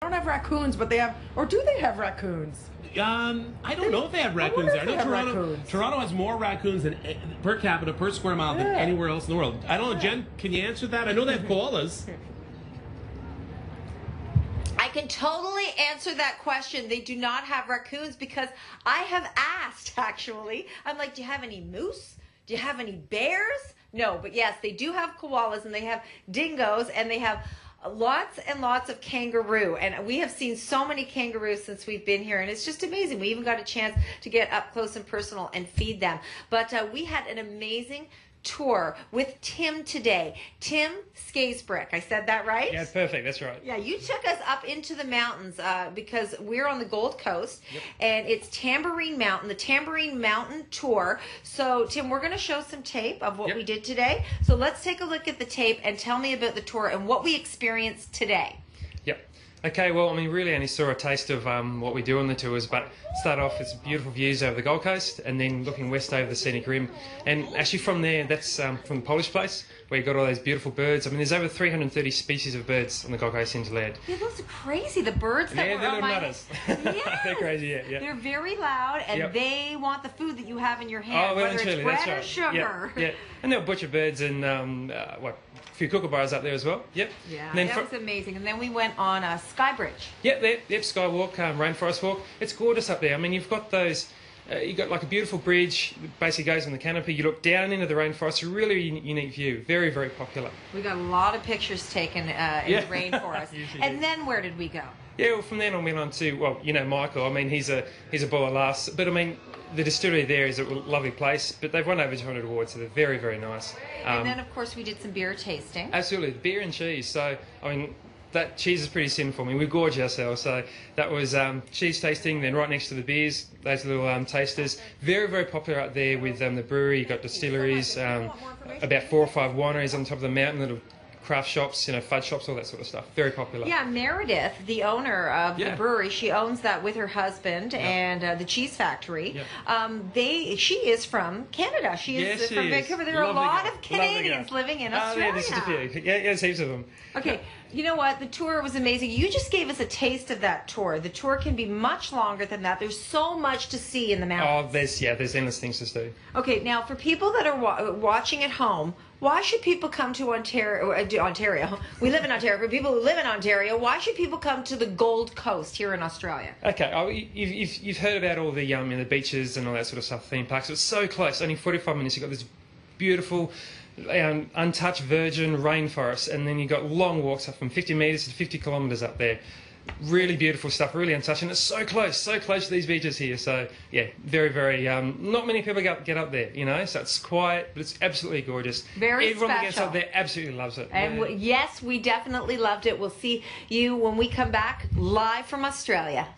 don't have raccoons, but they have, or do they have raccoons? I don't know if they have raccoons there. I know Toronto has more raccoons than per capita, per square mile than anywhere else in the world. I don't know, Jen, can you answer that? I know they have koalas. I can totally answer that question. They do not have raccoons because I have asked, actually. I'm like, do you have any moose? Do you have any bears? No, but yes, they do have koalas, and they have dingoes, and they have lots and lots of kangaroo. And we have seen so many kangaroos since we've been here, and it's just amazing. We even got a chance to get up close and personal and feed them. But we had an amazing tour with Tim today. Tim Skaisbrick. I said that right? Yeah, perfect. That's right. Yeah, you took us up into the mountains because we're on the Gold Coast, and it's Tamborine Mountain, the Tamborine Mountain Tour. So, Tim, we're going to show some tape of what we did today. So let's take a look at the tape and tell me about the tour and what we experienced today. Yep. Okay, well, I mean, really only saw a taste of what we do on the tours, but start off, it's beautiful views over the Gold Coast, and then looking west over the scenic rim. And actually from there, that's from the Polish place, where you got all those beautiful birds. I mean, there's over 330 species of birds on the Gold Coast hinterland. Yeah, those are crazy. The birds that were on my nutters. Yes. They're crazy, yeah. They're very loud, and they want the food that you have in your hand, well, whether it's bread or sugar. Yeah. And they'll butcher birds and a few kookaburras up there as well. Yep. Yeah, and then that was amazing. And then we went on a sky bridge. Yep, Skywalk, Rainforest Walk. It's gorgeous up there. I mean, you've got those. You've got like a beautiful bridge, basically goes on the canopy. You look down into the rainforest, a really unique view. Very, very popular. We got a lot of pictures taken in the rainforest. And then where did we go? Yeah, well, from then on we went on to, well, you know, Michael. I mean, he's a bull of laughs. But I mean, the distillery there is a lovely place. But they've won over 200 awards, so they're very, very nice. And then, of course, we did some beer tasting. Absolutely, beer and cheese. So, I mean, that cheese is pretty sinful. I mean, we gorge ourselves. So that was cheese tasting. Then right next to the beers, those little tasters. Very, very popular out there with the brewery. You've got distilleries, about 4 or 5 wineries on top of the mountain, little craft shops, you know, fudge shops, all that sort of stuff. Very popular. Yeah, Meredith, the owner of the brewery, she owns that with her husband and the cheese factory. She is from Canada. She is from Vancouver. There are a lot of Canadians living in Australia. Yeah, there's just a few. Yeah, there's heaps of them. Okay, you know what? The tour was amazing. You just gave us a taste of that tour. The tour can be much longer than that. There's so much to see in the mountains. Oh, there's endless things to do. Okay, now for people that are watching at home, why should people come to Ontario? We live in Ontario. For people who live in Ontario, why should people come to the Gold Coast here in Australia? Okay, you've heard about all the the beaches and all that sort of stuff, theme parks. It's so close, only 45 minutes. You've got this beautiful, untouched virgin rainforest, and then you've got long walks up from 50 metres to 50 kilometres up there. Really beautiful stuff, really untouched, and it's so close to these beaches here. So yeah, very, very. Not many people get up there, you know. So it's quiet, but it's absolutely gorgeous. Everyone that gets up there absolutely loves it. And yes, we definitely loved it. We'll see you when we come back live from Australia.